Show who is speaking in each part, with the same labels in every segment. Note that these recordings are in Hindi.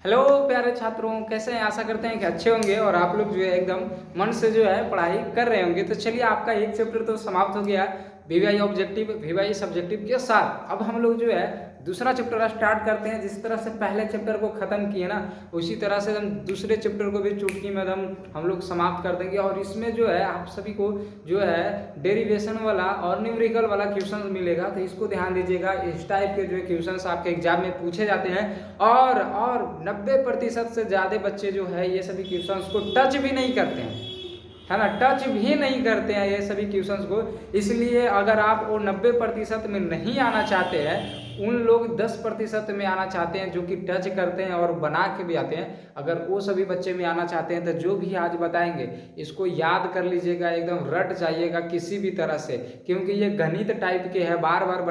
Speaker 1: हेलो प्यारे छात्रों, कैसे हैं? आशा करते हैं कि अच्छे होंगे और आप लोग जो है एकदम मन से जो है पढ़ाई कर रहे होंगे। तो चलिए, आपका एक चैप्टर तो समाप्त हो गया वीवाई ऑब्जेक्टिव वीवाई सब्जेक्टिव के साथ। अब हम लोग जो है दूसरा चैप्टर स्टार्ट करते हैं। जिस तरह से पहले चैप्टर को ख़त्म किए ना, उसी तरह से हम दूसरे चैप्टर को भी चुटकी में हम लोग समाप्त कर देंगे। और इसमें जो है आप सभी को जो है डेरिवेशन वाला और न्यूमेरिकल वाला क्वेश्चन मिलेगा, तो इसको ध्यान दीजिएगा। इस टाइप के जो है क्वेश्चन आपके एग्जाम में पूछे जाते हैं और 90% से ज़्यादा बच्चे जो है ये सभी क्वेश्चंस को टच भी नहीं करते हैं, है ना। टच भी नहीं करते हैं ये सभी क्वेश्चंस को। इसलिए अगर आप वो 90% में नहीं आना चाहते हैं, उन लोग 10% में आना चाहते हैं जो कि टच करते हैं और बना के भी आते हैं। अगर वो सभी बच्चे में आना चाहते हैं तो जो भी आज बताएंगे इसको याद कर लीजिएगा, एकदम रट जाइएगा किसी भी तरह से, क्योंकि ये गणित टाइप के है। बार बार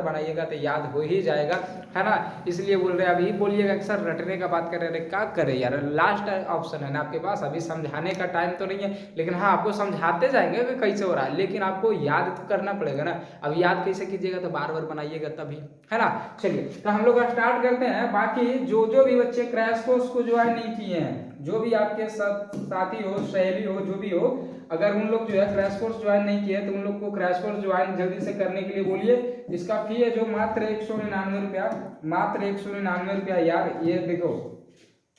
Speaker 1: बनाइएगा तो याद हो ही जाएगा, है ना। इसलिए बोल रहे हैं। अभी बोलिएगा कि सर रटने का बात कर रहे हैं, क्या करें यार, लास्ट ऑप्शन है ना आपके पास। अभी समझाने का टाइम तो नहीं है, लेकिन हाँ आपको समझाते जाएंगे कि कैसे हो रहा है, लेकिन आपको याद तो करना पड़ेगा ना। अब याद कैसे कीजिएगा, तो बार बार बनाइएगा तभी, है ना। चलिए, तो हम लोग स्टार्ट करते हैं। बाकी जो भी बच्चे क्रैश कोर्स को ज्वाइन नहीं किए हैं, जो भी आपके साथ साथी हो, सहेली हो, जो भी हो, अगर उन लोग जो है क्रैश कोर्स ज्वाइन नहीं किए तो उन लोग को क्रैश कोर्स ज्वाइन जल्दी से करने के लिए बोलिए। इसका फी है जो मात्र 199 रुपया, मात्र 199 रुपया। यार ये देखो,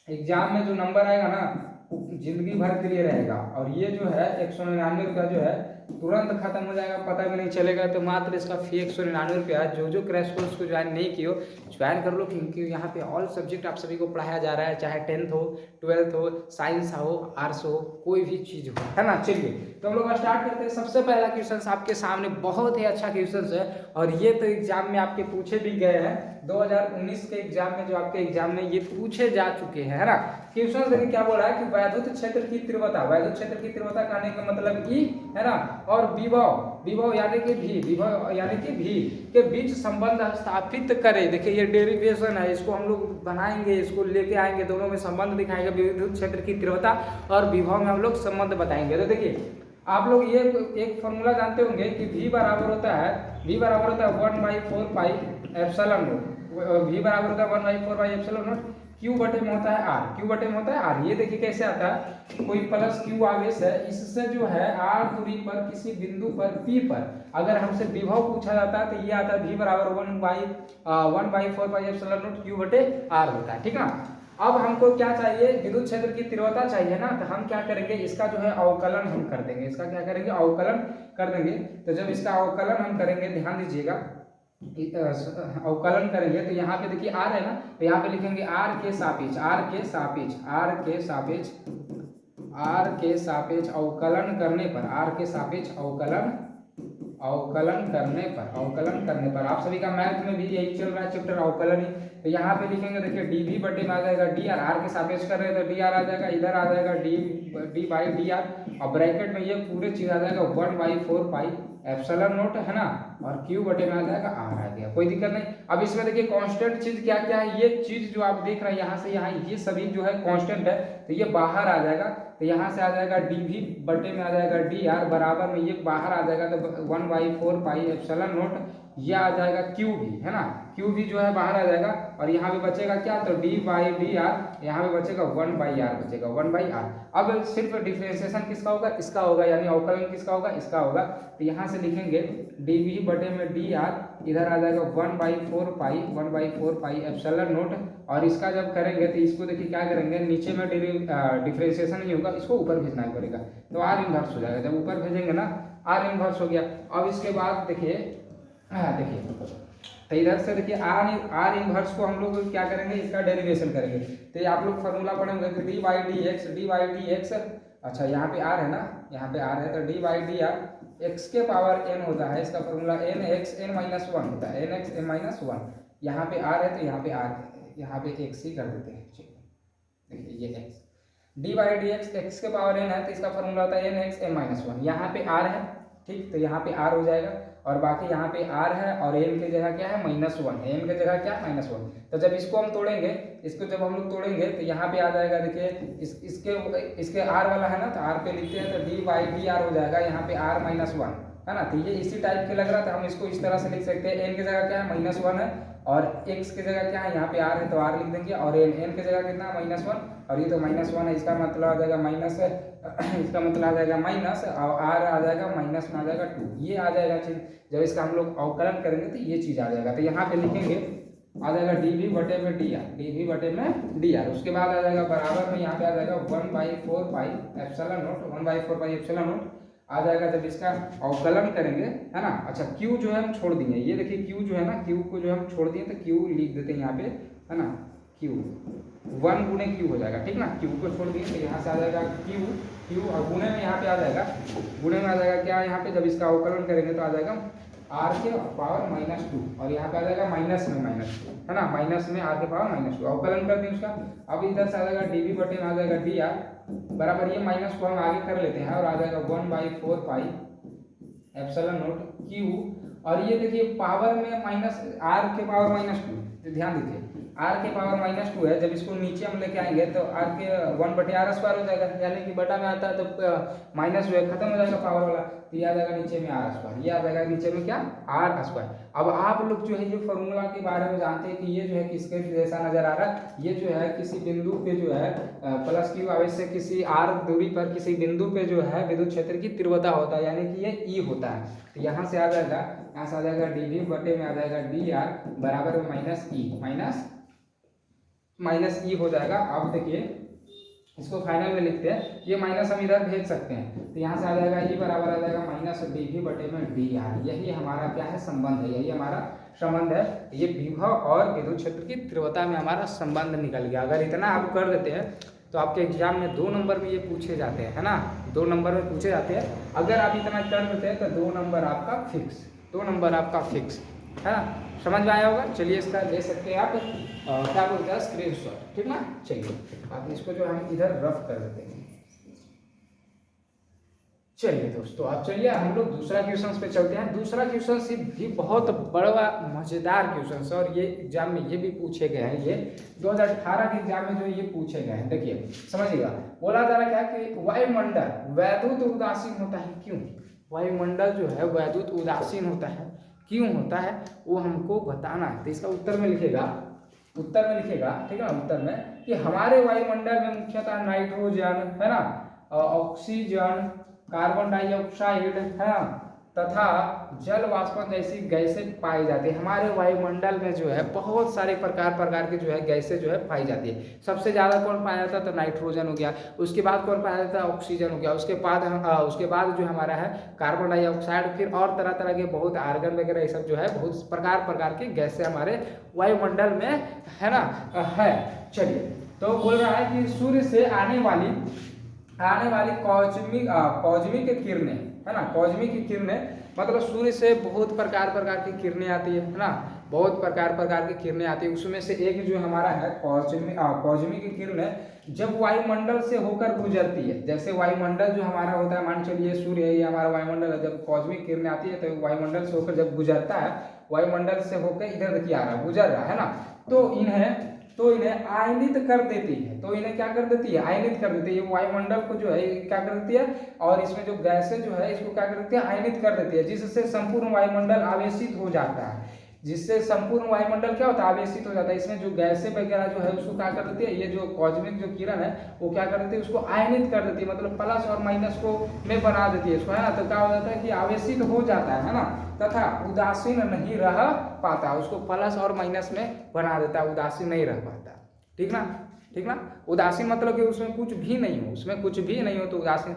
Speaker 1: एग्जाम में जो नंबर आएगा ना जिंदगी भर के लिए रहेगा। और ये जो है 199 रुपया जो है तुरंत खत्म हो जाएगा, पता भी नहीं चलेगा। तो मात्र इसका फी 199 रुपया है। जो क्रैश कोर्स को ज्वाइन नहीं किए हो, ज्वाइन कर लो, क्योंकि यहाँ पे ऑल सब्जेक्ट आप सभी को पढ़ाया जा रहा है, चाहे 10th हो, 12th हो, साइंस हो, आर्ट्स हो, कोई भी चीज़ हो, है ना। चलिए, तो हम लोग स्टार्ट करते हैं। सबसे पहला क्वेश्चन आपके सामने बहुत ही अच्छा क्वेश्चन है, और ये तो एग्जाम में आपके पूछे भी गए हैं। 2019 के एग्जाम में जो आपके एग्जाम में ये पूछे जा चुके हैं, है ना। क्वेश्चन देखिए क्या बोल रहा है कि वैद्युत क्षेत्र की तीव्रता, वैद्युत क्षेत्र की तीव्रता कहने का मतलब ई, है ना, और विभव यानी कि भी, विभव यानी कि भी के बीच संबंध स्थापित करें। देखिए ये डेरिवेशन है, इसको हम लोग बनाएंगे, इसको लेके आएंगे, दोनों में संबंध दिखाएंगे। विद्युत क्षेत्र की तीव्रता और विभव में हम लोग संबंध बताएंगे। तो देखिए, आप लोग ये एक फॉर्मूला जानते होंगे कि V बराबर होता है 1/4 पाई एप्सिलॉन नॉट। V बराबर होता है 1/4 पाई एप्सिलॉन नॉट। Q बटे में होता है R, Q बटे में होता है R। ये देखिए कैसे आता है, कोई प्लस Q आवेश है, इससे जो है R दूरी पर किसी बिंदु पर P पर अगर हमसे विभव पूछा जाता है तो ये आता है V बराबर 1/4 पाई एप्सिलॉन नॉट Q बटे R होता है, ठीक ना। अब हमको क्या चाहिए, विद्युत क्षेत्र की तीव्रता चाहिए ना। तो हम क्या करेंगे, इसका जो है अवकलन हम कर देंगे। इसका क्या करेंगे, अवकलन कर देंगे। तो जब इसका अवकलन हम करेंगे, ध्यान दीजिएगा, अवकलन करेंगे तो यहाँ पे देखिए आर है ना, तो यहाँ पे लिखेंगे आर के सापेक्ष, आर के सापेक्ष, आर के सापेक्ष, आर के सापेक्ष अवकलन करने पर, आर के सापेक्ष अवकलन अवकलन करने पर आप सभी का मैथ में भी यही चल रहा है चैप्टर अवकलन ही। तो यहाँ पे लिखेंगे, देखिए डी भी बटे में आ जाएगा डी आर, आर के सापेक्ष कर रहे हैं तो डी आर आ जाएगा, इधर आ जाएगा डी बाई डी आर, और ब्रैकेट में ये पूरे चीज आ जाएगा 1/4 पाई एप्सिलॉन नॉट, है ना, और Q बटे में आ जाएगा आर आ गया, कोई दिक्कत नहीं। अब इसमें देखिए कांस्टेंट चीज क्या क्या है, ये चीज जो आप देख रहे हैं यहाँ से यहाँ, ये सभी जो है कांस्टेंट है, तो ये बाहर आ जाएगा। तो यहाँ से आ जाएगा डी भी बटे में आ जाएगा डी आर, बराबर में ये बाहर आ जाएगा तो 1/4 पाई एप्सिलॉन नॉट, ये आ जाएगा Q भी, है ना, Q भी जो है बाहर आ जाएगा। और यहाँ पे बचेगा क्या, तो डी बाई डी आर, यहाँ पे बचेगा 1/r बचेगा, 1/r। अब सिर्फ डिफरेंशिएशन किसका होगा, इसका होगा, यानी अवकलन किसका होगा, इसका होगा। तो यहाँ से लिखेंगे डी भी बटे में डी आर, इधर आ जाएगा 1/4 पाई एप्सिलॉन नॉट। और इसका जब करेंगे तो इसको देखिए क्या करेंगे, नीचे में डिफरेंशिएशन नहीं होगा, इसको ऊपर भेजना पड़ेगा, तो आर इनवर्स हो जाएगा। जब ऊपर भेजेंगे ना, आर इनवर्स हो गया। अब इसके बाद देखिए, देखिए तो इधर से देखिए आर इनवर्स को हम लोग क्या करेंगे, इसका डेरिवेशन करेंगे। तो ये आप लोग फार्मूला पढ़ेंगे कि डी बाई डी एक्स, अच्छा यहाँ पे आर है ना, यहाँ पे आर है, तो D by D R X के पावर एन होता है, इसका formula N X N minus one होता है, N X N minus one. यहाँ पे आर है तो यहाँ पे आर, यहाँ पे एक्स ही कर देते हैं, देखिए ये X, D by D X, X के पावर एन है तो इसका फार्मूला होता है N X N minus one. यहाँ पे आर है, ठीक, तो यहाँ पे आर हो जाएगा, और बाकी यहाँ पे आर है, और एन की जगह क्या है, -1, एन की जगह क्या है, -1। तो जब इसको हम तोड़ेंगे, इसको जब हम लोग तोड़ेंगे तो यहाँ पे आ जाएगा, देखिए इसके आर वाला है ना, तो आर पे लिखते हैं तो डी बाई डी आर हो जाएगा, यहाँ पे आर -1, है ना। तो ये इसी टाइप के लग रहा था, हम इसको इस तरह से लिख सकते हैं, एन की जगह क्या है, -1 है, और x की जगह क्या है, यहाँ पे r है तो r लिख देंगे, और n की जगह कितना -1, और ये तो -1 है, इसका मतलब आ जाएगा माइनस है, इसका मतलब आ जाएगा माइनस, और r आ जाएगा माइनस में आ जाएगा 2, ये आ जाएगा चीज। जब इसका हम लोग अवकलन करेंगे तो ये चीज आ जाएगा। तो यहाँ पे लिखेंगे आ जाएगा dv बटे में dr, dv बटे में dr। उसके बाद आ जाएगा बराबर में, यहाँ पे आ जाएगा 1/4 pi epsilon naught, 1/4 pi epsilon naught आ जाएगा जब इसका अवकलन करेंगे, है ना। अच्छा q जो है हम छोड़ दिए, ये देखिए q जो है ना, q को जो हम छोड़ दिए तो q लिख देते हैं यहाँ पे, है ना। q 1 गुणे q हो जाएगा, ठीक ना। q को छोड़ दिए तो यहाँ से आ जाएगा q और गुणे में यहाँ पे आ जाएगा, गुणे में आ जाएगा क्या, यहाँ पे जब इसका अवकलन करेंगे तो आ जाएगा r के पावर -2, और यहाँ पे आ जाएगा माइनस में -2, है ना, माइनस में r के पावर -2 अवकलन कर दें उसका। अब इधर से आ जाएगा dv बटे में आ जाएगा dr बराबर, ये माइनस को हम आगे कर लेते हैं और आ जाएगा 1/4 पाई एप्सिलॉन नॉट q। और ये देखिए पावर में माइनस r के पावर -2, तो ध्यान दीजिए r के पावर -2 है, जब इसको नीचे हम लेके आएंगे तो r के 1/r² हो जाएगा, यानी कि बटा में आता है तो माइनस जो है खत्म हो जाएगा पावर वाला, तो ये आ जाएगा नीचे में r², ये आ जाएगा नीचे में क्या, r²। अब आप लोग जो है ये फॉर्मूला के बारे में जानते हैं कि ये जो है किसके जैसा नजर आ रहा है, ये जो है किसी बिंदु पे जो है प्लस q आवेश से किसी r दूरी पर किसी बिंदु पे जो है विद्युत क्षेत्र की तीव्रता होता है, यानी कि ये E होता है। तो यहाँ से आ जाएगा, यहाँ से आ जाएगा dv बटे में आ जाएगा dr बराबर में माइनस ई हो जाएगा। अब देखिए इसको फाइनल में लिखते हैं, ये माइनस हम इधर भेज सकते हैं, तो यहाँ से आ जाएगा ई बराबर आ जाएगा -dv बटे में dr। यही हमारा क्या है, संबंध है, यही हमारा संबंध है। ये विभव और विद्युत क्षेत्र की तीव्रता में हमारा संबंध निकल गया। अगर इतना आप कर देते हैं तो आपके एग्जाम में 2 नंबर में ये पूछे जाते हैं, है ना, 2 नंबर में पूछे जाते हैं। अगर आप इतना कर देते हैं तो 2 नंबर आपका फिक्स, 2 नंबर आपका फिक्स, है ना। समझ में आया होगा। चलिए इसका ले सकते हैं आप क्या बोलते हैं स्क्रीनशॉट, ठीक ना। चलिए अब इसको जो हम इधर रफ कर देते हैं। चलिए दोस्तों अब चलिए हम लोग दूसरा क्वेश्चन पे चलते हैं। दूसरा क्वेश्चन से भी बहुत बड़ा मजेदार क्वेश्चन है और ये एग्जाम में ये भी पूछे गए हैं, ये 2018 के एग्जाम में जो ये पूछे गए हैं। देखिए समझिएगा, बोला जा रहा है कि वायुमंडल वैद्युत उदासीन होता है, क्यों? वायुमंडल जो है वैद्युत उदासीन होता है, क्यों होता है, वो हमको बताना है। तो इसका उत्तर में लिखेगा, उत्तर में लिखेगा, ठीक है ना, उत्तर में कि हमारे वायुमंडल में मुख्यतः नाइट्रोजन, है ना, ऑक्सीजन, कार्बन डाइऑक्साइड, है ना, तथा जल वाष्प जैसी गैसें पाई जाती है। हमारे वायुमंडल में जो है बहुत सारे प्रकार की जो है गैसें जो है पाई जाती है। सबसे ज़्यादा कौन पाया जाता है, तो नाइट्रोजन हो गया, उसके बाद कौन पाया जाता है, ऑक्सीजन हो गया, उसके बाद जो हमारा है कार्बन डाइऑक्साइड, फिर और तरह तरह के बहुत आर्गन वगैरह ये सब जो है बहुत प्रकार की गैसें हमारे वायुमंडल में, है ना, है। चलिए तो बोल रहा है कि सूर्य से आने वाली कॉस्मिक किरणें, है ना, कॉस्मिक की किरणें मतलब सूर्य से बहुत प्रकार की किरणें आती है ना, बहुत प्रकार की किरणें आती है। उसमें से एक जो हमारा है कॉस्मिक की किरणें जब वायुमंडल से होकर गुजरती है, जैसे वायुमंडल जो हमारा होता है, मान चलिए सूर्य है, ये हमारा वायुमंडल है, जब कॉस्मिक किरणें आती है तो वायुमंडल से होकर जब गुजरता है, वायुमंडल से होकर इधर देखिए आ रहा है, गुजर रहा है ना, तो इन्हें आयनित कर देती है। तो इन्हें क्या कर देती है, आयनित कर देती है। ये वायुमंडल को जो है क्या कर देती है, और इसमें जो गैसें जो है इसको क्या कर देती है, आयनित कर देती है, जिससे संपूर्ण वायुमंडल आवेशित हो जाता है। जिससे संपूर्ण वायुमंडल क्या होता है, आवेशित हो जाता है। इसमें जो गैसें वगैरह जो है उसको क्या कर देती है, ये जो कॉस्मिक जो किरण है वो क्या कर देती है, उसको आयनित कर देती है, मतलब प्लस और माइनस को में बना देती है इसको, है ना। तो क्या हो जाता है कि आवेशित हो जाता है ना, तथा उदासीन नहीं रह पाता, उसको प्लस और माइनस में बना देता है, उदासीन नहीं रह पाता, ठीक ना, ठीक ना। उदासीन मतलब कि उसमें कुछ भी नहीं हो, उसमें कुछ भी नहीं हो तो उदासीन,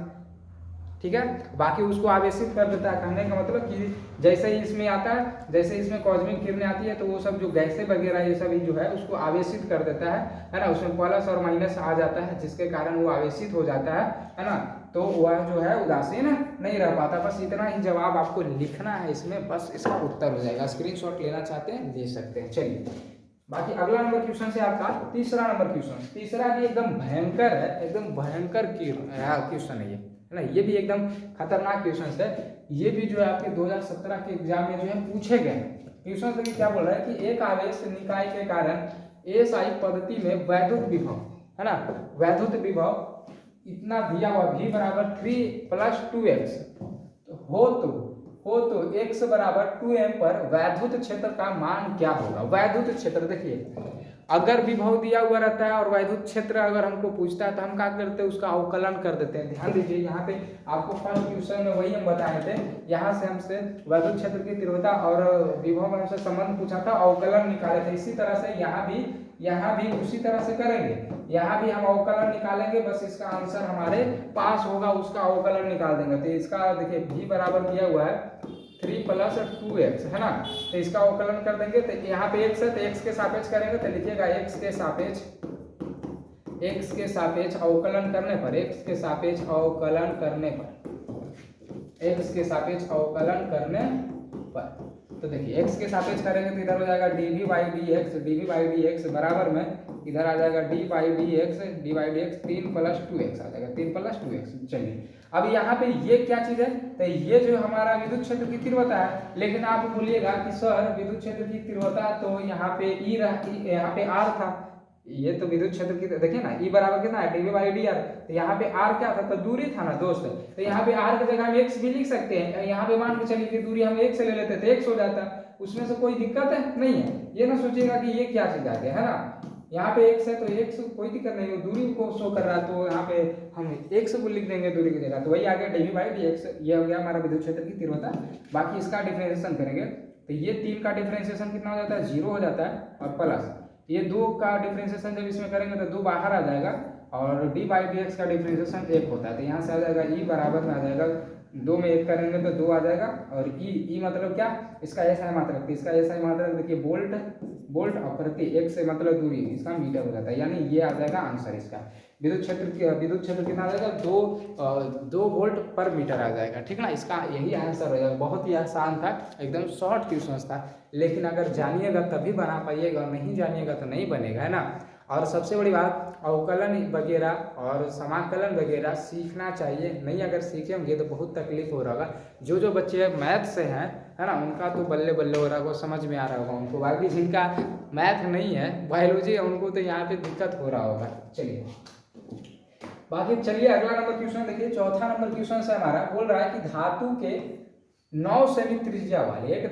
Speaker 1: ठीक है। बाकी उसको आवेशित कर देता है। कहने का मतलब कि जैसे ही इसमें आता है, जैसे इसमें कॉस्मिक किरणें आती है तो वो सब जो गैसें वगैरह ये सब जो है उसको आवेशित कर देता है ना, उसमें प्लस और माइनस आ जाता है, जिसके कारण वो आवेशित हो जाता है ना, तो वह जो है उदासीन नहीं रह पाता। बस इतना ही जवाब आपको लिखना है इसमें, बस इसका उत्तर हो जाएगा। स्क्रीनशॉट लेना चाहते हैं ले सकते हैं। चलिए बाकी अगला नंबर क्वेश्चन से आपका तीसरा नंबर क्वेश्चन, तीसरा भी एकदम भयंकर है, एकदम भयंकर क्वेश्चन है ये, है ना, ये भी एकदम खतरनाक क्वेश्चन है। ये भी जो है आपके 2017 के एग्जाम में जो है पूछे गए क्वेश्चन। देखिए क्या बोल रहा है कि एक आवेश निकाय के कारण एसआई पद्धति में वैद्युत विभव, है ना, वैद्युत विभव इतना दिया हुआ v बराबर 3 + 2x हो तो x बराबर 2m पर वैद्युत क्षेत्र का मान क्या होगा। वैद्युत क्षेत्र देखिए, अगर विभव दिया हुआ रहता है और वैद्युत क्षेत्र अगर हमको पूछता है तो हम क्या करते हैं, उसका अवकलन कर देते हैं। ध्यान दीजिए, यहाँ पे आपको फर्स्ट क्वेश्चन में वही हम बताए थे, यहाँ से हमसे वैद्युत क्षेत्र की तीव्रता और विभव में हमसे संबंध पूछा था, अवकलन निकाले थे। इसी तरह से यहाँ भी उसी तरह से करेंगे, यहाँ भी हम अवकलन निकालेंगे, बस इसका आंसर हमारे पास होगा, उसका अवकलन निकाल देंगे। तो इसका देखिए v बराबर दिया हुआ है 3 + 2x है ना, तो इसका अवकलन कर देंगे। तो यहाँ पे x है तो x के सापेक्ष करेंगे, तो लिखिएगा x के सापेक्ष अवकलन करने पर, x के सापेक्ष अवकलन करने पर, तो देखिए x के सापेक्ष करेंगे तो इधर हो जाएगा dv/dx बराबर में इधर आ जाएगा d/dx 3 + 2x आ जाएगा, 3 + 2x। चलिए अब यहाँ पे ये क्या चीज है, तो ये जो हमारा विद्युत क्षेत्र की तीव्रता है, लेकिन आप बोलिएगा कि सर विद्युत क्षेत्र की तीव्रता तो यहाँ पे ई यहाँ पे आर था, ये तो विद्युत क्षेत्र की देखिए ना, ई बराबर कितना है dv/dr, तो यहाँ पे आर क्या था, तो दूरी था ना दोस्त, तो यहाँ पे आर की जगह हम x भी लिख सकते हैं। यहाँ पे मान के चलिए कि दूरी हम 1 से ले लेते तो x हो जाता, उसमें से कोई दिक्कत है नहीं है। ये ना सोचिएगा कि ये क्या चीज आ गया है ना, यहाँ पे x है तो x कोई दिक्कत नहीं है, दूरी को शो कर रहा है, तो यहाँ पे हम x को लिख देंगे दूरी की जगह, तो वही आ गया dv/dx। ये हो गया हमारा विद्युत क्षेत्र की तीव्रता। बाकी इसका डिफरेंशिएशन करेंगे तो ये 3 का डिफरेंशिएशन कितना हो जाता है, 0 हो जाता है, और प्लस ये 2 का डिफरेंशिएशन जब इसमें करेंगे तो 2 बाहर आ जाएगा, और d/dx का डिफरेंशिएशन 1 होता है, तो यहाँ से आ जाएगा e बराबर में आ जाएगा 2 में 1 करेंगे तो 2 आ जाएगा, और ई मतलब क्या, इसका SI मात्रक, इसका SI मात्रक देखिए वोल्ट और प्रति, एक से मतलब दूरी, इसका मीटर हो जाता है, यानी ये आ जाएगा आंसर इसका। विद्युत क्षेत्र कितना आ जाएगा, 2 वोल्ट पर मीटर आ जाएगा, ठीक ना, इसका यही आंसर हो जाएगा। बहुत ही आसान था, एकदम शॉर्ट क्वेश्चन था, लेकिन अगर जानिएगा तभी बना पाइएगा, और नहीं जानिएगा तो नहीं बनेगा, है ना। और सबसे बड़ी बात, अवकलन वगैरह और समाकलन वगैरह सीखना चाहिए, नहीं अगर सीखेंगे तो बहुत तकलीफ हो रहा होगा। जो बच्चे मैथ से हैं, है ना, उनका तो बल्ले बल्ले हो रहा होगा, समझ में आ रहा होगा उनको। बाकी जिनका मैथ नहीं है, बायोलॉजी है, उनको तो यहाँ पे दिक्कत हो रहा होगा। चलिए बाकी चलिए अगला नंबर क्वेश्चन देखिए, चौथा नंबर क्वेश्चन से हमारा बोल रहा है कि धातु के 9 सेमी त्रिज्या वाले एक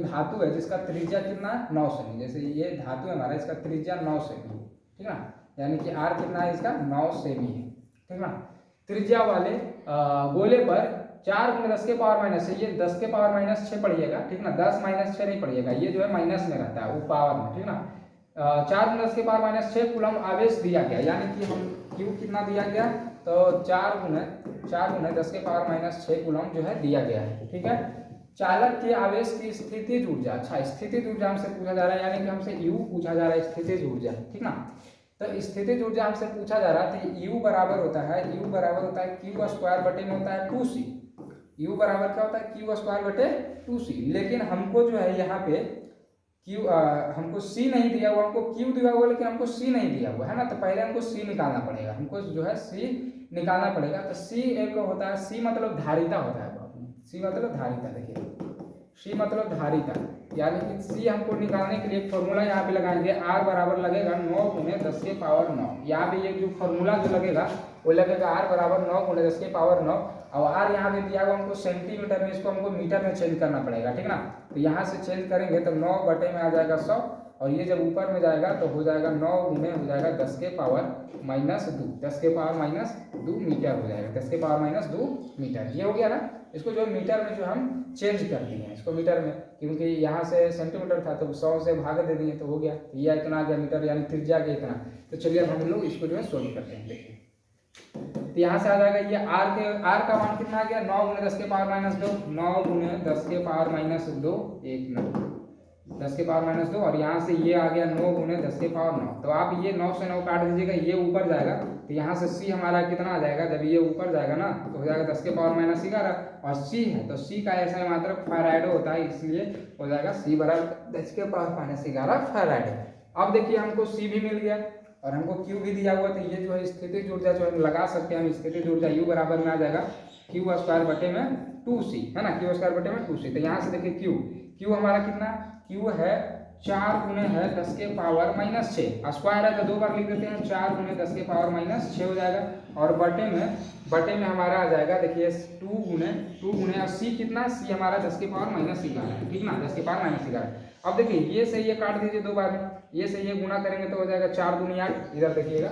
Speaker 1: धातु है जिसका त्रिज्या कितना है, 9 सेमी। जैसे ये धातु है हमारा, इसका त्रिज्या 9 सेमी, ठीक ना, यानी कि आर कितना है इसका, 9 सेमी है, ठीक ना। त्रिज्या वाले गोले पर 4 × 10⁻⁻, ये 10⁻⁻6 पढ़िएगा, ठीक ना, 10 - 6 नहीं पढ़िएगा, ये जो है माइनस में रहता है, वो पावर में, ठीक ना। 4 × 10⁻⁻6 कूलम आवेश दिया गया, यानी कि हम क्यू कितना दिया गया, तो 4 × 10⁻6 कूलम जो है दिया गया है, ठीक है। चालक के आवेश की स्थितिज ऊर्जा, अच्छा स्थितिज ऊर्जा हमसे पूछा जा रहा है, यानी कि हमसे यू पूछा जा रहा है, स्थितिज ऊर्जा, ठीक ना। तो स्थितिज ऊर्जा हमसे पूछा जा रहा है, तो यू बराबर होता है Q² बटे में होता है 2C। यू बराबर क्या होता है, Q² बटे 2C। लेकिन हमको जो है यहाँ पे हमको C नहीं दिया हुआ, हमको Q दिया हुआ, लेकिन हमको C नहीं दिया हुआ, है ना। तो पहले हमको C निकालना पड़ेगा, हमको जो है C निकालना पड़ेगा। तो C एक होता है, C मतलब धारिता होता है, C मतलब धारिता, देखिए C मतलब धारिता, यानी कि C हमको निकालने के लिए एक फॉर्मूला यहाँ पे लगाएंगे, R बराबर लगेगा 9 × 10⁹। यहाँ पे ये जो फॉर्मूला जो लगेगा वो लगेगा R बराबर 9 × 10⁹, और R यहाँ पे दिया हुआ हमको सेंटीमीटर में, इसको हमको मीटर में चेंज करना पड़ेगा, ठीक ना। तो यहाँ से चेंज करेंगे तो 9 बटे में आ जाएगा 100, और ये जब ऊपर में जाएगा तो हो जाएगा 9 × हो जाएगा 10⁻², 10⁻² मीटर हो जाएगा, 10⁻² मीटर। ये हो गया ना, इसको जो मीटर में जो हम चेंज कर दिए हैं, इसको मीटर में, क्योंकि यहाँ से सेंटीमीटर था तो 100 से भाग दे दिए तो हो गया, ये इतना आ गया मीटर, यानी त्रिज्या के इतना। तो चलिए अब हम लोग इसको जो है सोल्व करते हैं। देखिए तो यहाँ से आ जाएगा, ये आर का मान कितना आ गया, 9 × 10⁻², 9 × 10⁻², 10⁻², और यहाँ से ये आ गया 9 × 10⁻⁹। तो आप ये 9 से 9 काट दीजिएगा, ये ऊपर जाएगा, तो यहाँ से C हमारा कितना आ जाएगा, जब ये ऊपर जाएगा ना तो हो जाएगा 10⁻⁻11, और C है तो C का SI मात्रक फैराड होता है, इसलिए हो जाएगा C बराबर 10⁻11 फैराड। अब देखिए हमको C भी मिल गया और हमको Q भी दिया हुआ, तो ये जो है स्थितिज ऊर्जा जो हम लगा सकते हैं, हम स्थितिज ऊर्जा U बराबर में आ जाएगा Q² बटे में 2C, है ना, Q² बटे में 2C। तो यहाँ से देखिए Q हमारा कितना, Q है 4 गुने है 10 के पावर -6, स्क्वायर है तो 2 बार लिख देते हैं, 4 गुने 10 के पावर -6 हो जाएगा। और बटे में हमारा आ जाएगा, देखिए 2 गुने और सी कितना, सी हमारा 10 के पावर -11 है, ठीक ना, 10 के पावर -11। अब देखिए ये से ये काट दीजिए 2 बार में, ये से ये गुना करेंगे तो हो जाएगा 4 दूनी 8, इधर देखिएगा,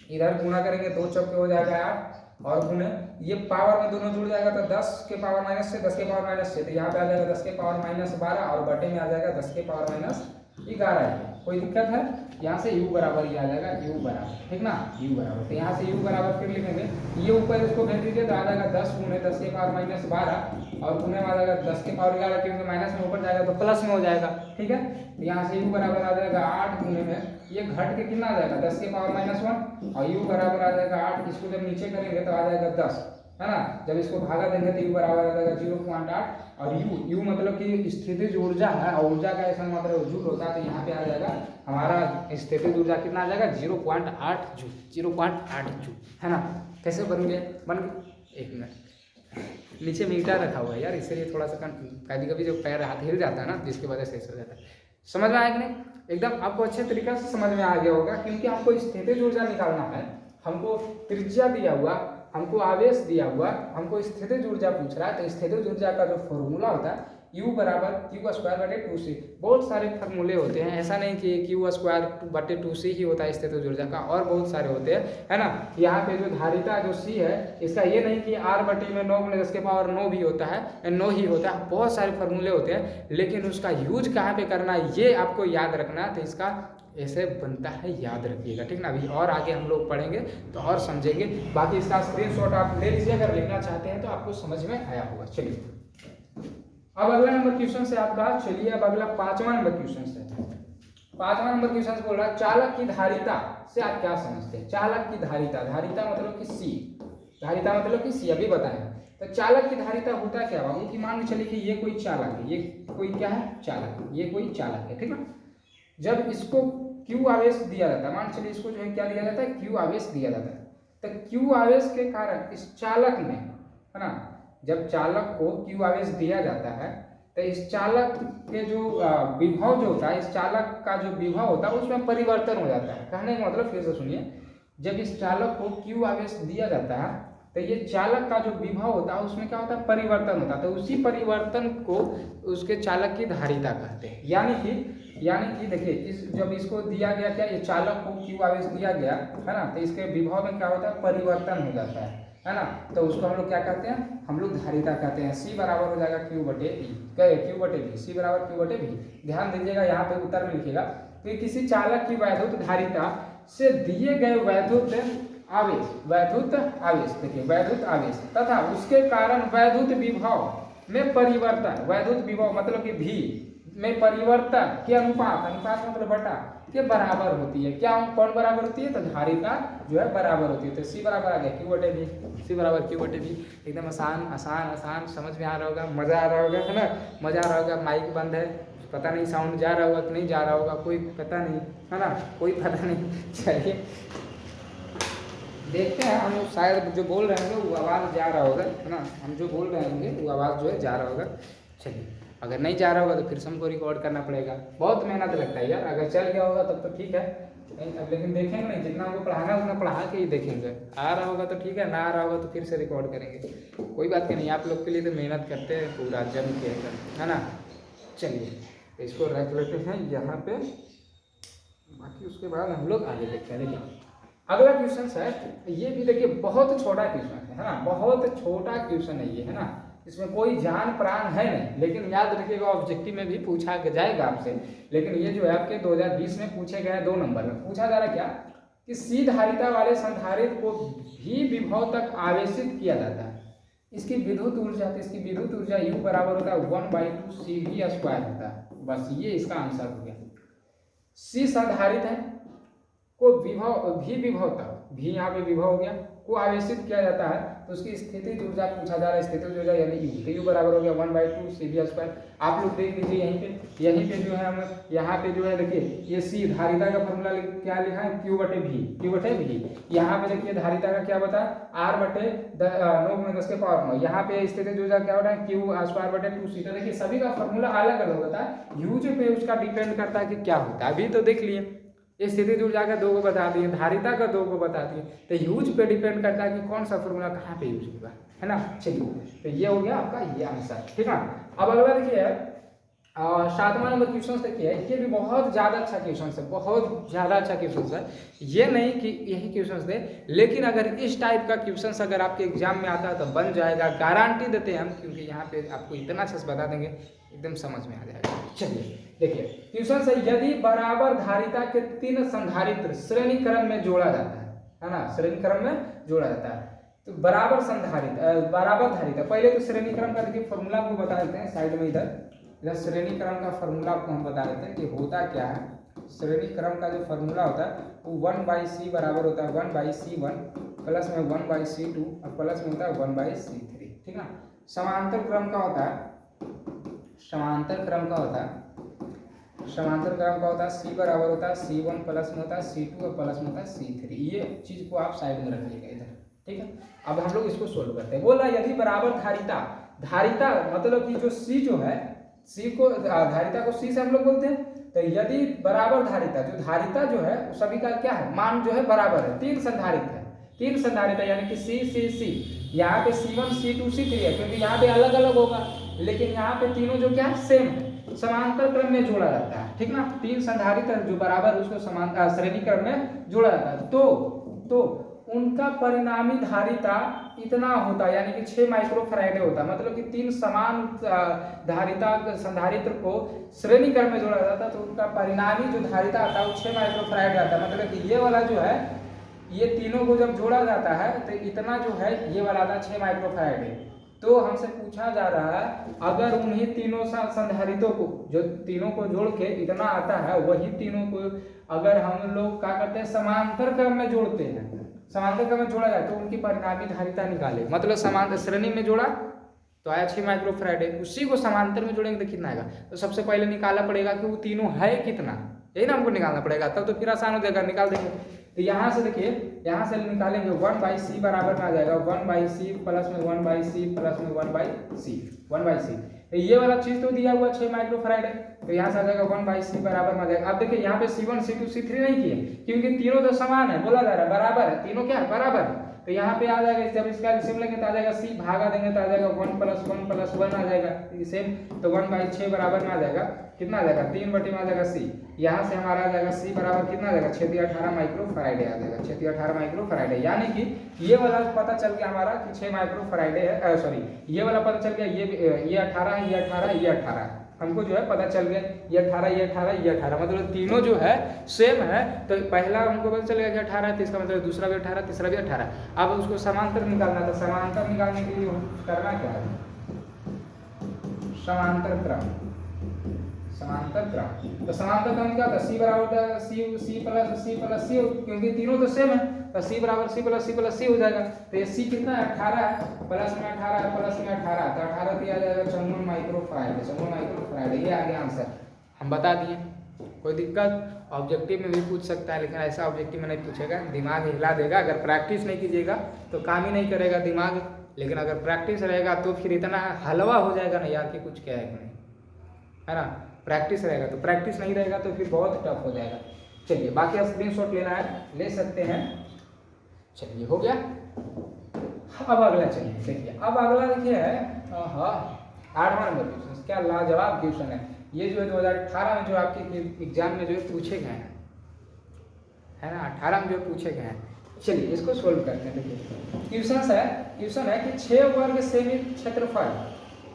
Speaker 1: इधर गुना करेंगे 2 चौके हो जाएगा 8, और गुने ये पावर में दोनों जुड़ जाएगा तो 10 के पावर -6, 10 के पावर -6, तो यहाँ पे आ जाएगा 10 के पावर -12 और बटे में आ जाएगा 10 के पावर -11। कोई दिक्कत है? यहाँ से u बराबर ये आ जाएगा, u बराबर, ठीक ना, u बराबर, तो यहाँ से u बराबर फिर लिखेंगे, ये ऊपर इसको भेज दीजिए तो आ जाएगा 10 गुने 10 के पावर -12 और गुने में आ जाएगा 10 के पावर 11, क्योंकि माइनस में ऊपर जाएगा तो प्लस में हो जाएगा, ठीक है। तो यहाँ से u बराबर आ जाएगा 8 गुने में ये घट के कितना आ जाएगा 10 के पावर -1 और u बराबर आ जाएगा 8, इसको जब नीचे करेंगे तो आ जाएगा 10, है ना। जब इसको भागा देंगे तो u बराबर आ जाएगा 0.8 और u मतलब कि स्थितिज ऊर्जा है और ऊर्जा का ऐसा मतलब जूल होता है, तो यहाँ पे आ जाएगा हमारा स्थितिज ऊर्जा कितना आ जाएगा 0.8 जूल, 0.8 जूल, है ना। कैसे बन गए? एक मिनट, नीचे मीटर रखा हुआ है यार, इसलिए थोड़ा सा कभी कभी जो पैर हाथ हिल जाता है ना, जिसकी वजह से ऐसा हो जाता है। समझ में आया कि नहीं? एकदम आपको अच्छे तरीके से समझ में आ गया होगा, क्योंकि आपको स्थितिज ऊर्जा निकालना है, हमको त्रिज्या दिया हुआ, हमको आवेश दिया हुआ, हमको स्थितिज ऊर्जा पूछ रहा है, तो स्थितिज ऊर्जा का जो फॉर्मूला होता है u बराबर q² 2c। बहुत सारे फार्मूले होते हैं, ऐसा नहीं कि q² 2c ही होता है स्थितिज ऊर्जा का, और बहुत सारे होते हैं, है ना। यहाँ पे जो धारिता जो c है, इसका ये नहीं कि r बटे में 9 गुने 10 के पावर 9 भी होता है, 9 ही होता है, बहुत सारे फार्मूले होते हैं, लेकिन उसका यूज कहाँ पे करना है ये आपको याद रखना है। तो इसका ऐसे बनता है, याद रखिएगा, ठीक ना। अभी और आगे हम लोग पढ़ेंगे तो और समझेंगे, बाकी इसका स्क्रीनशॉट आप ले लीजिए अगर लिखना चाहते हैं तो आपको समझ में आया होगा। चलिए अब अगला नंबर क्वेश्चन से आपका, चलिए अब अगला 5वां नंबर क्वेश्चन से। 5वां नंबर क्वेश्चन बोल रहा है चालक की धारिता से आप क्या समझते हैं? चालक की धारिता, धारिता मतलब कि सी, धारिता मतलब कि सी, अभी बताएं। तो चालक की धारिता होता क्या बाबू कि मान के चलिए कि ये कोई चालक है, ये कोई क्या है? चालक, ये कोई चालक है, ठीक है। जब इसको Q आवेश दिया जाता है, मान चलिए इसको जो है क्या दिया जाता है? Q आवेश दिया जाता है। तो Q आवेश के कारण इस चालक में, है ना, जब चालक को Q आवेश दिया जाता है तो इस चालक के जो विभव जो होता है, इस चालक का जो विभव होता है उसमें परिवर्तन हो जाता है। कहने का मतलब फिर से सुनिए, जब इस चालक को Q आवेश दिया जाता है तो ये चालक का जो विभव होता है उसमें क्या होता है? परिवर्तन होता है। तो उसी परिवर्तन को उसके चालक की धारिता कहते हैं। यानी कि देखिए, जब इसको दिया गया क्या, ये चालक को Q आवेश दिया गया, है ना, तो इसके विभव में क्या होता है? परिवर्तन हो जाता है ना। तो उसको हम लोग क्या कहते हैं? हम लोग धारिता कहते हैं। C बराबर हो जाएगा Q बटे V, C बराबर Q बटे V। ध्यान दीजिएगा, यहाँ पे उत्तर में लिखिएगा कि किसी चालक की वैद्युत धारिता से दिए गए वैद्युत आवेश, देखिए वैद्युत आवेश तथा उसके कारण वैद्युत विभव में परिवर्तन, वैद्युत विभव मतलब कि V में परिवर्तन के अनुपात मतलब बटा के बराबर होती है। क्या कौन बराबर होती है? तो धारिता जो है बराबर होती है। तो C बराबर आ गया Q बटे V, C बराबर Q बटे V। एकदम आसान समझ में आ रहा होगा, मजा आ रहा होगा, है ना, मजा आ रहा होगा। माइक बंद है, पता नहीं साउंड जा रहा होगा कि नहीं जा रहा होगा, कोई पता नहीं, है ना, कोई पता नहीं। चलिए देखते हैं, हम शायद जो बोल रहे होंगे वो आवाज़ जा रहा होगा, है ना, हम जो बोल रहे होंगे वो आवाज़ जो है जा रहा होगा। चलिए, अगर नहीं जा रहा होगा तो फिर से हमको रिकॉर्ड करना पड़ेगा, बहुत मेहनत लगता है यार। अगर चल गया होगा तब तो ठीक है, लेकिन देखेंगे नहीं, जितना हमको पढ़ाना है उतना पढ़ा के ही देखेंगे। आ रहा होगा तो ठीक है, ना आ रहा होगा तो फिर से रिकॉर्ड करेंगे, कोई बात नहीं। आप लोग के लिए तो मेहनत करते हैं पूरा जम के, है ना। चलिए इसको रख लेते हैं यहाँ पे, बाकी उसके बाद हम लोग आगे देखते हैं। देखिए अगला क्वेश्चन है, ये भी देखिए बहुत छोटा क्वेश्चन है ना, बहुत छोटा क्वेश्चन है ये, है ना। इसमें कोई जान प्राण है नहीं, लेकिन याद रखिएगा ऑब्जेक्टिव में भी पूछा जाएगा आपसे। लेकिन ये जो है आपके 2020 में पूछे गए 2 नंबर में पूछा जा रहा है क्या कि सी धारिता वाले संधारित्र को भी विभव तक आवेशित किया जाता है। इसकी विद्युत ऊर्जा U बराबर होता है 1/2 CV² होता है। बस ये इसका आंसर हो गया। सी संधारित्र है को विभव तक, भी यहाँ पे विभव हो गया, को आवेशित किया जाता है तो उसकी स्थितिज ऊर्जा पूछा जा रहा है, स्थितिज ऊर्जा यानी यू, तो यू बराबर हो गया 1/2 CV²। आप लोग देख लीजिए यहीं पे जो है हम यहाँ पे जो है देखिए ये सी धारिता का फॉर्मूला क्या लिखा है Q/V। यहाँ पे देखिए धारिता का क्या बता R/9×10⁻⁹। यहाँ पे स्थितिज ऊर्जा क्या होता है Q²/2C। तो देखिए सभी का फॉर्मूला अलग अलग होता है, यूज पे उसका डिपेंड करता है कि क्या होता है। अभी तो देख लिए स्थितिज ऊर्जा का 2 को बता दिए, धारिता का 2 को बता दिए, तो यूज पे डिपेंड करता है कि कौन सा फॉर्मूला कहाँ पे यूज होगा, है ना। चलिए तो ये हो गया आपका ये आंसर, ठीक है। अब अगला देखिए 7वां नंबर क्वेश्चन देखिए, ये भी बहुत ज़्यादा अच्छा क्वेश्चन है, बहुत ज़्यादा अच्छा क्वेश्चन है। ये नहीं कि यही क्वेश्चन दे, लेकिन अगर इस टाइप का क्वेश्चन अगर आपके एग्जाम में आता है तो बन जाएगा, गारंटी देते हैं हम, क्योंकि यहाँ पे आपको इतना अच्छा से बता देंगे एकदम समझ में आ जाएगा। चलिए देखिए क्वेश्चन से, यदि बराबर धारिता के 3 संधारित्र श्रेणी क्रम में जोड़ा जाता है ना, श्रेणी क्रम में जोड़ा जाता है, तो बराबर धारिता, पहले तो श्रेणी क्रम का देखिए फॉर्मूला आपको बता देते हैं साइड में, इधर श्रेणी क्रम का फॉर्मूला आपको हम बता देते हैं कि होता क्या है। श्रेणी क्रम का जो फॉर्मूला होता है वो 1/C बराबर होता है 1/C1 प्लस में 1/C2 और प्लस में होता है 1/C3, ठीक है। समांतर क्रम का होता है C बराबर होता है C1 प्लस में होता है C2 और प्लस में होता है C3। ये चीज को आप साइड में रखिएगा इधर, ठीक है। अब हम लोग इसको सोल्व करते हैं। बोला यदि बराबर धारिता मतलब कि जो C जो है, C को धारिता को C से हम लोग बोलते हैं, तो यदि बराबर धारिता जो है सभी का क्या है मान जो है बराबर है, 3 संधारित है यानी कि C। यहाँ पे C1 C2 C3 है, क्योंकि यहाँ पे अलग अलग होगा, लेकिन यहाँ पे तीनों जो क्या है सेम है, समांतर क्रम में जोड़ा जाता है, ठीक ना। 3 संधारित्र जो बराबर उसको श्रेणी क्रम में जोड़ा जाता है, तो उनका परिणामी धारिता इतना होता है, यानी कि 6 माइक्रोफैराड होता है। मतलब कि 3 समान धारिता संधारित्र को श्रेणी क्रम में जोड़ा जाता है, तो उनका परिणामी जो धारिता आता है वो 6 माइक्रोफैराड आता है। मतलब कि ये वाला जो है, ये तीनों को जब जोड़ा जाता है तो इतना जो है ये वाला आता है 6 माइक्रोफैराड। तो हमसे पूछा जा रहा है अगर उन्हीं तीनों संधारितों को, जो तीनों को जोड़ के इतना आता है, वही तीनों को अगर हम लोग क्या करते हैं समांतर क्रम में जोड़ते हैं, समांतर क्रम में जोड़ा जाए तो उनकी परिणामी धारिता निकाले। मतलब समांतर श्रेणी में जोड़ा तो आया 6 माइक्रोफैराड, उसी को समांतर में जोड़ेंगे तो कितना आएगा। तो सबसे पहले निकालना पड़ेगा कि वो तीनों है कितना, यही ना हमको निकालना पड़ेगा, तब तो फिर आसान हो जाएगा, निकाल देंगे। तो यहाँ से देखिए, यहाँ से निकालेंगे 1/C बराबर में आ जाएगा 1/C प्लस में 1/C प्लस में 1/C। तो ये वाला चीज तो दिया हुआ 6 माइक्रोफैराड है, तो यहाँ से आ जाएगा 1/C बराबर में आ जाएगा। अब देखिए यहाँ पे C1 C2 C3 नहीं किए, क्योंकि तीनों तो समान है, बोला जा रहा है बराबर है, तीनों क्या है बराबर है। तो यहाँ पे आ जाएगा, जब इसका एलसीएम लेंगे तो आ जाएगा C भागा देंगे तो आ जाएगा 1 + 1 + 1 आ जाएगा सेम। तो 1/6 बराबर में आ जाएगा कितना आ जाएगा 3/में आ जाएगा C। यहाँ से हमारा आ जाएगा C बराबर कितना आ जाएगा 6×18 माइक्रोफैराड आ जाएगा 6×18 माइक्रोफैराड। यानी कि ये वाला पता चल गया हमारा कि 6 माइक्रोफैराड है, सॉरी ये वाला पता चल गया, ये 18 है, ये 18 ये 18 हमको जो है पता चल गया, ये 18 ये 18 ये 18 मतलब तीनों जो है सेम है। तो पहला हमको पता चल गया कि 18 है, तो इसका मतलब दूसरा भी 18 तीसरा भी 18। अब उसको समांतर निकालना था, समांतर निकालने के लिए करना क्या है समांतर क्रम। तो समांतर क्रम क्या होता है C बराबर होता है C प्लस C, क्योंकि तीनों तो सेम है, तो C बराबर C प्लस C हो जाएगा। तो ये C कितना है 18 है, प्लस में 18 है, प्लस में 18, तो 18 दिया जाएगा 54 माइक्रोफैराड। ये आ गया आंसर, हम बता दिए। कोई दिक्कत ऑब्जेक्टिव में भी पूछ सकता है, लेकिन ऐसा ऑब्जेक्टिव में नहीं पूछेगा, दिमाग हिला देगा। अगर प्रैक्टिस नहीं कीजिएगा तो काम ही नहीं करेगा दिमाग, लेकिन अगर प्रैक्टिस रहेगा तो फिर इतना हलवा हो जाएगा ना यार कि कुछ क्या है ना। प्रैक्टिस रहेगा तो, प्रैक्टिस नहीं रहेगा तो फिर बहुत टफ हो जाएगा। चलिए बाकी स्क्रीनशॉट लेना है ले सकते हैं। चलिए हो गया। अब अगला चलिए देखिए, अब अगला देखिए है 8वां नंबर क्वेश्चन, क्या लाजवाब क्वेश्चन है ये, जो है 2018 में जो आपके एग्जाम में जो है पूछे गए हैं, है ना 18 में जो पूछे गए हैं। चलिए इसको सोल्व करते हैं। देखिए क्वेश्चन है कि 6 वर्ग सेमी क्षेत्रफल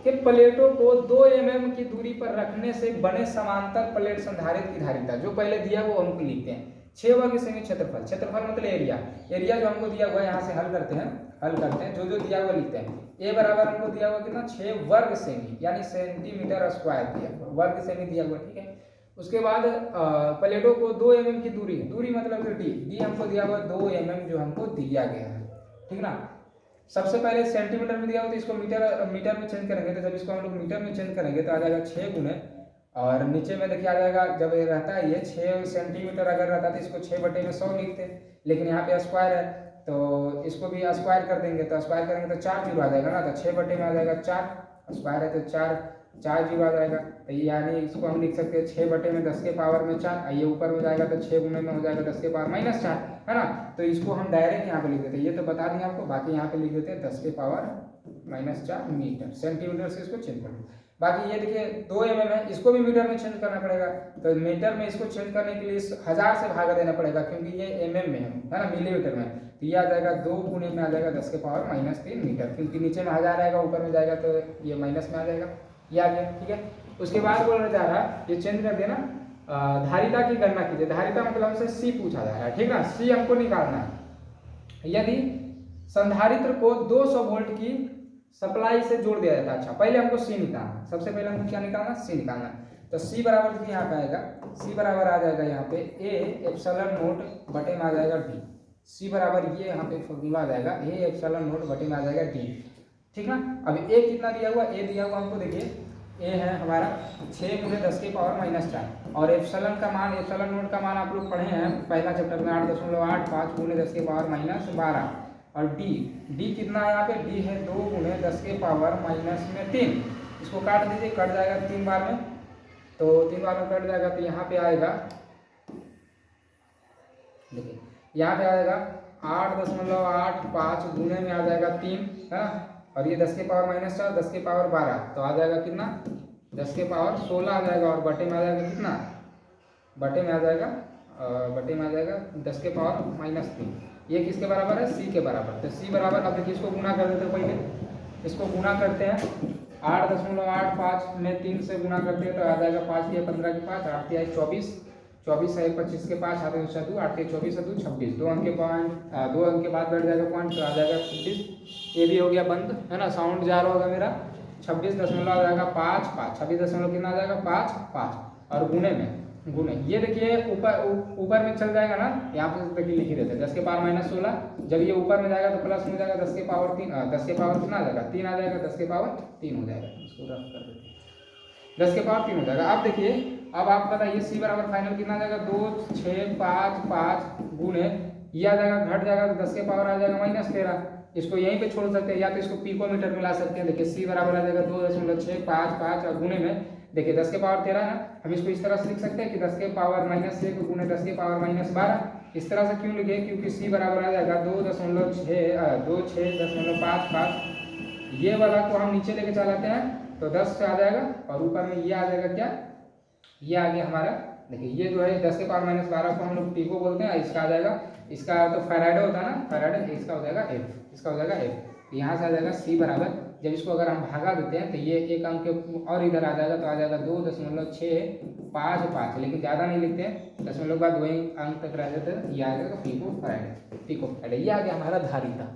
Speaker 1: के प्लेटों को 2 mm की दूरी पर रखने से बने समांतर प्लेट संधारित्र की धारिता, जो पहले दिया वो हमको लिखते हैं। 6 वर्ग सेमी क्षेत्रफल मतलब एरिया जो हमको दिया हुआ है, यहाँ से हल करते हैं जो दिया हुआ लिखते हैं। ए बराबर हमको दिया हुआ कितना 6 वर्ग सेमी यानी सेंटीमीटर स्क्वायर दिया हुआ, वर्ग सेमी दिया हुआ, ठीक है। उसके बाद प्लेटों को 2 mm की दूरी मतलब कि डी हमको दिया हुआ 2 mm जो हमको दिया गया है, ठीक ना। सबसे पहले सेंटीमीटर में दिया हो तो इसको मीटर में चेंज करेंगे, तो जब इसको हम लोग मीटर में चेंज करेंगे तो आ जाएगा 6 गुने, और नीचे में देखिए आ जाएगा, जब ये रहता है ये 6 सेंटीमीटर अगर रहता तो इसको 6/100 लिखते, लेकिन यहाँ पे स्क्वायर है तो इसको भी स्क्वायर कर देंगे, तो स्क्वायर करेंगे तो 4 जीरो आ जाएगा ना, तो 6 में आ जाएगा 4, स्क्वायर है तो 4 जीरो आ जाएगा, तो यानी इसको हम लिख सकते हैं 6/10⁻⁴, ये ऊपर में जाएगा तो 6 गुने में हो जाएगा 10⁻⁻⁴, है ना। तो इसको हम डायरेक्ट यहाँ पे लिख देते हैं, ये तो बता देंगे आपको, बाकी यहाँ पे लिख देते हैं 10⁻⁻⁴ मीटर, सेंटीमीटर से इसको चेंज कर दो। बाकी ये देखिए 2 mm है, इसको भी मीटर में चेंज करना पड़ेगा, तो मीटर में इसको चेंज करने के लिए 1000 से भागा देना पड़ेगा, क्योंकि ये mm में है ना, मिलीमीटर में, तो ये आ जाएगा 2 गुने में आ जाएगा 10⁻³ मीटर, क्योंकि नीचे में 1000 आएगा, ऊपर में जाएगा तो ये माइनस में आ जाएगा, ये आ गया, ठीक है। उसके बाद बोलने जा रहा है, ये चेंज कर देना, धारिता की गणना कीजिए, धारिता मतलब हमसे C पूछा जा रहा है, ठीक ना, C हमको निकालना है। यदि संधारित्र को 200 वोल्ट की सप्लाई से जोड़ दिया जाता है, अच्छा पहले हमको C निकालना, सबसे पहले हमको क्या निकालना, C निकालना, तो C बराबर यहाँ पे आएगा, C बराबर आ जाएगा यहाँ पे A∈0 बटे में आ जाएगा D, C बराबर ये यहाँ पे फॉर्मूला आ जाएगा A∈0 बटे में आ जाएगा D, ठीक ना। अब A कितना दिया हुआ, A दिया हुआ हमको, देखिए A है हमारा 6 गुने 10⁻⁴, और एप्सिलॉन का मान आप लोग पढ़े हैं पहला चैप्टर में 8.85 गुने 10⁻⁻12, और D कितना है यहाँ पे, D है 2 गुने 10⁻⁻3, इसको काट दीजिए, कट जाएगा 3 बार में, तो 3 बार में कट जाएगा, तो यहाँ पे आएगा, देखिए यहाँ पे आएगा 8.85 गुने में आ जाएगा 3, है ना, और ये 10⁻⁻⁴ 10⁻12, तो आ जाएगा कितना, 10⁻16 आ जाएगा, और बटे में आ जाएगा कितना, बटे में आ जाएगा 10⁻⁻3, ये किसके बराबर है, C के बराबर, तो C बराबर, अब देखिए इसको गुना कर देते हैं, पहले इसको गुना करते हैं, 8.85 में 3 से गुना करते हैं तो आ जाएगा 5 या 15 के 5, 8 या 24, 24 है 25 के 5, 8 2 8 के 24 2 26, 2 अंक के पॉइंट 2 अंक के बाद बैठ जाएगा पॉइंट, तो आ जाएगा 26, ये भी हो गया बंद, है ना, साउंड जा रहा होगा मेरा, 26 आ जाएगा 5 5, 26 कितना आ जाएगा 5 5, और गुने ये देखिए ऊपर में चल जाएगा ना, यहाँ पे देखिए लिख ही देते हैं 10⁻−16, जब ये ऊपर में जाएगा तो प्लस में जाएगा 10⁻3, 10 कितना आ जाएगा 3 आ जाएगा, 10⁻3 हो जाएगा, इसको रफ कर देते हैं, 10⁻3 हो जाएगा। अब देखिए, अब आप बताइए C बराबर फाइनल कितना आ जाएगा, 2 6 5 5 गुने, ये आ जाएगा, घट जाएगा तो 10 के पावर आ जाएगा -13, इसको यहीं पे छोड़ सकते हैं, या तो इसको पिकोमीटर में ला सकते हैं, देखिए C बराबर आ जाएगा 2.655, और गुने में देखिए 10 के पावर 13 है, हम इसको इस तरह से लिख सकते हैं कि 10 के पावर -1 गुने 10 के पावर -12, इस तरह से क्यों लिखे, क्योंकि C बराबर आ जाएगा 2.655, ये वाला को हम नीचे लेके चलाते हैं तो 10 से आ जाएगा, और ऊपर में ये आ जाएगा क्या, ये आ गया हमारा, देखिए ये जो है 10 के पावर -12 को हम लोग पिको बोलते हैं, इसका आ जाएगा, इसका तो फैराडे होता है ना, फैराडे, इसका हो जाएगा F, इसका हो जाएगा F, यहाँ से आ जाएगा C बराबर, जब इसको अगर हम भागा देते हैं तो ये एक अंक और इधर आ जाएगा, तो आ जाएगा 2.655, लेकिन ज़्यादा नहीं लिखते हैं, दशमलव बाद वही अंक तक रह जाते हैं, ये आ जाएगा पिको फैराडे, ये आ गया हमारा धारिता।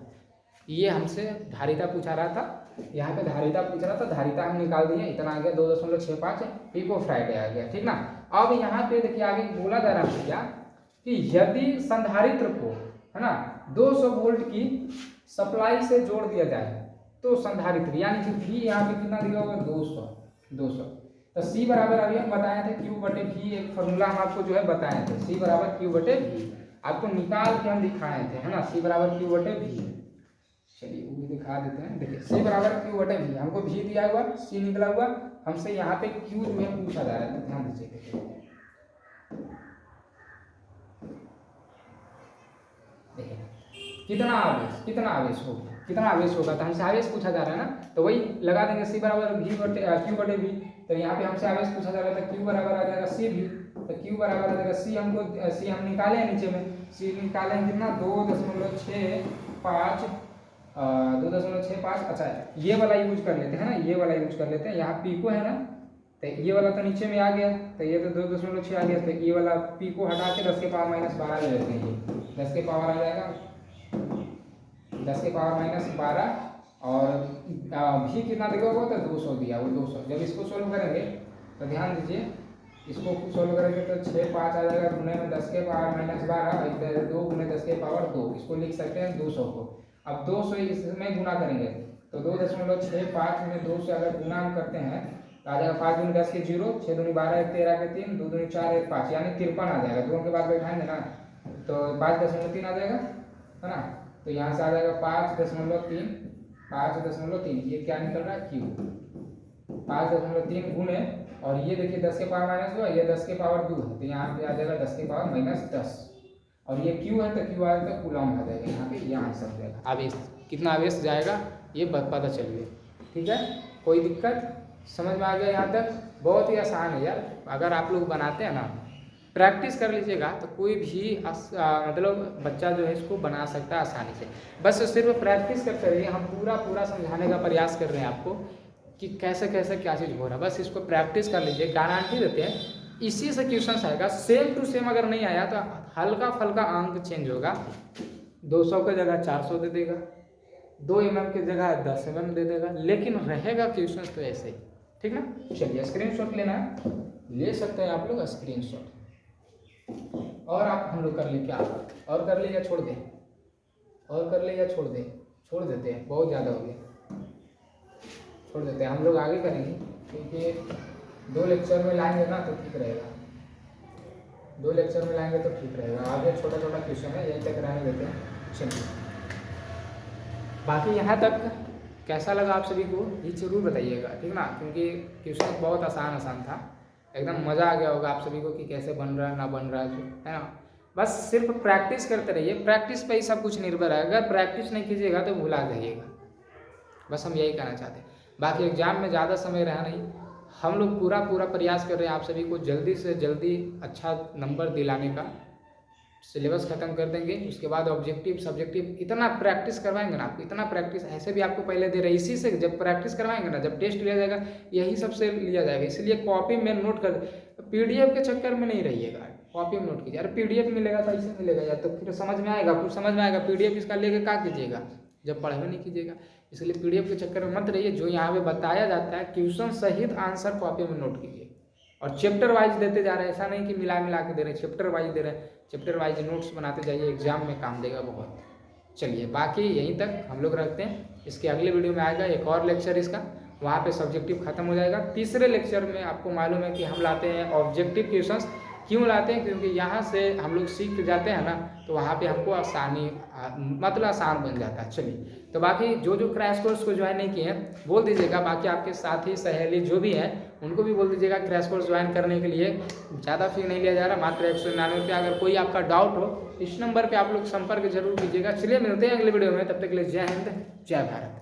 Speaker 1: ये हमसे धारिता पूछा रहा था, यहाँ पे धारिता पूछ रहा था, धारिता हम निकाल दिए, इतना आ गया 2.65 पिको फैराडे आ गया, ठीक ना। अब यहाँ पे देखिए आगे बोला जा रहा है क्या, कि यदि संधारित्र को, है ना, 200 वोल्ट की सप्लाई से जोड़ दिया जाए तो संधारित्र, यानी कि V यहाँ पे कितना दिया होगा 200, तो C बराबर अभी हम बताए थे Q/V, एक फॉर्मूला हम आपको जो है बताए थे, C बराबर Q/V, आपको निकाल के हम दिखाए थे, है ना, C बराबर Q/V, चलिए वो भी दिखा देते हैं, देखिए C बराबर Q/V, हमको V दिया हुआ, C निकला हुआ, हमसे यहाँ पे Q में पूछा जा रहा है, तो ध्यान दीजिए, देखिए कितना आवेश होगा, तो हमसे आवेश पूछा जा रहा है ना, तो वही लगा देंगे C बराबर Q/V, तो यहाँ पे हमसे आवेश पूछा जा रहा था, Q बराबर आ जाएगा CV, तो Q बराबर आ जाएगा C, हम निकाले हैं नीचे में, C निकाले हैं कितना 2.65, अच्छा ये वाला यूज कर लेते हैं ना, ये वाला यूज कर लेते हैं, यहाँ पिको है ना, तो ये वाला तो नीचे में आ गया, तो ये तो 2.6 आ गया, तो ये वाला पिको हटा के 10 के पावर -12 ले लेते हैं, ये 10 के पावर आ जाएगा 10 के पावर -12, और भी कितना दिया होगा, तो 200 दिया, वो 200, जब इसको सोल्व करेंगे तो ध्यान दीजिए, इसको सोल्व करेंगे तो 6 5 आ जाएगा, गुने में 10 के पावर -12, इधर 2 गुने 10 के पावर 2, इसको लिख सकते हैं 200 को, अब 2 से इसमें गुना करेंगे तो 2.65 में 2 से अगर गुना हम करते हैं तो आ जाएगा 5 दूनी 10 के 0, 6 दूनी 12, 1 13 के 3, 2 दूनी 4, 1 5, यानी 53 आ जाएगा। 2 के बाद बैठाएंगे ना तो 5.3 आ जाएगा, है ना। तो यहाँ से आ जाएगा 5.3, 5.3, ये क्या निकल रहा है क्यू, 5.3 गुणे, और ये देखिए 10 के पावर -2, ये 10 के पावर 2 है, तो यहाँ पे आ जाएगा 10 के पावर -10, और ये क्यू है तो क्यू आएगा तो कूलम आ जाएगा यहाँ पे, यहाँ सब जाएगा। आवेश कितना आवेश जाएगा ये पता चलिए, ठीक है। कोई दिक्कत समझ में आ गया यहाँ तक? बहुत ही आसान है यार, अगर आप लोग बनाते हैं ना, प्रैक्टिस कर लीजिएगा तो कोई भी मतलब बच्चा जो है इसको बना सकता है आसानी से। बस सिर्फ प्रैक्टिस करते रहिए, हम पूरा समझाने का प्रयास कर रहे हैं आपको कि कैसे कैसे क्या चीज़ हो रहा है। बस इसको प्रैक्टिस कर लीजिए, गारंटी देते हैं इसी से क्वेश्चन आएगा। सेम टू सेम अगर नहीं आया तो हल्का फल्का अंक चेंज होगा, 200 की जगह 400 दे देगा, 2 mm की जगह 10 mm दे देगा, लेकिन रहेगा क्वेश्चन तो ऐसे ही, ठीक ना। चलिए स्क्रीनशॉट लेना है, ले सकते हैं आप लोग स्क्रीनशॉट, और आप हम लोग कर ले क्या, और कर ले या छोड़ दें, और कर ले या छोड़ दें, छोड़ देते हैं, बहुत ज़्यादा हो गया, छोड़ देते हैं। हम लोग आगे करेंगे क्योंकि 2 लेक्चर में लाएंगे ना तो ठीक रहेगा, 2 लेक्चर में लाएंगे तो ठीक रहेगा। आगे छोटा छोटा क्वेश्चन है, यहीं तक रहने देते हैं। चलिए बाकी यहाँ तक कैसा लगा आप सभी को ये जरूर बताइएगा, ठीक ना, क्योंकि क्वेश्चन बहुत आसान था, एकदम मज़ा आ गया होगा आप सभी को कि कैसे बन रहा है ना बन रहा है ना। बस सिर्फ प्रैक्टिस करते रहिए, प्रैक्टिस पे ही सब कुछ निर्भर है। अगर प्रैक्टिस नहीं कीजिएगा तो भुला जाइएगा, बस हम यही कहना चाहते हैं। बाकी एग्जाम में ज़्यादा समय रहा नहीं, हम लोग पूरा प्रयास कर रहे हैं आप सभी को जल्दी से जल्दी अच्छा नंबर दिलाने का। सिलेबस खत्म कर देंगे, उसके बाद ऑब्जेक्टिव सब्जेक्टिव इतना प्रैक्टिस करवाएंगे ना आपको, इतना प्रैक्टिस ऐसे भी आपको पहले दे रहे हैं, इसी से जब प्रैक्टिस करवाएंगे ना, जब टेस्ट लिया जाएगा यही सबसे लिया जाएगा। इसलिए कॉपी में नोट कर, PDF के चक्कर में नहीं रहिएगा, कॉपी में नोट कीजिए। अरे PDF मिलेगा तो ऐसे मिलेगा यार, तो फिर समझ में आएगा, कुछ समझ में आएगा। PDF इसका लेके क्या कीजिएगा जब पढ़ाई नहीं कीजिएगा। इसलिए PDF के चक्कर में मत रहिए, जो यहाँ पे बताया जाता है क्वेश्चन सहित आंसर कॉपी में नोट कीजिए। और चैप्टर वाइज देते जा रहे हैं, ऐसा नहीं कि मिला के दे रहे हैं, चैप्टर वाइज दे रहे हैं, चैप्टर वाइज नोट्स बनाते जाइए, एग्जाम में काम देगा बहुत। चलिए बाकी यहीं तक हम लोग रखते हैं, इसके अगले वीडियो में आएगा एक और लेक्चर इसका, वहाँ पे सब्जेक्टिव खत्म हो जाएगा। तीसरे लेक्चर में आपको मालूम है कि हम लाते हैं ऑब्जेक्टिव क्वेश्चंस। क्यों लाते हैं? क्योंकि यहाँ से हम लोग सीख जाते हैं ना, तो वहाँ पे हमको आसानी मतलब आसान बन जाता है। चलिए तो बाकी जो क्रैश कोर्स को ज्वाइन नहीं किए हैं बोल दीजिएगा, बाकी आपके साथी सहेली जो भी हैं उनको भी बोल दीजिएगा क्रैश कोर्स ज्वाइन करने के लिए। ज़्यादा फी नहीं लिया जा रहा, मात्र 199 रुपये। अगर कोई आपका डाउट हो इस नंबर पर आप लोग संपर्क जरूर कीजिएगा। चलिए मिलते हैं अगले वीडियो में, तब तक के लिए जय हिंद जय भारत।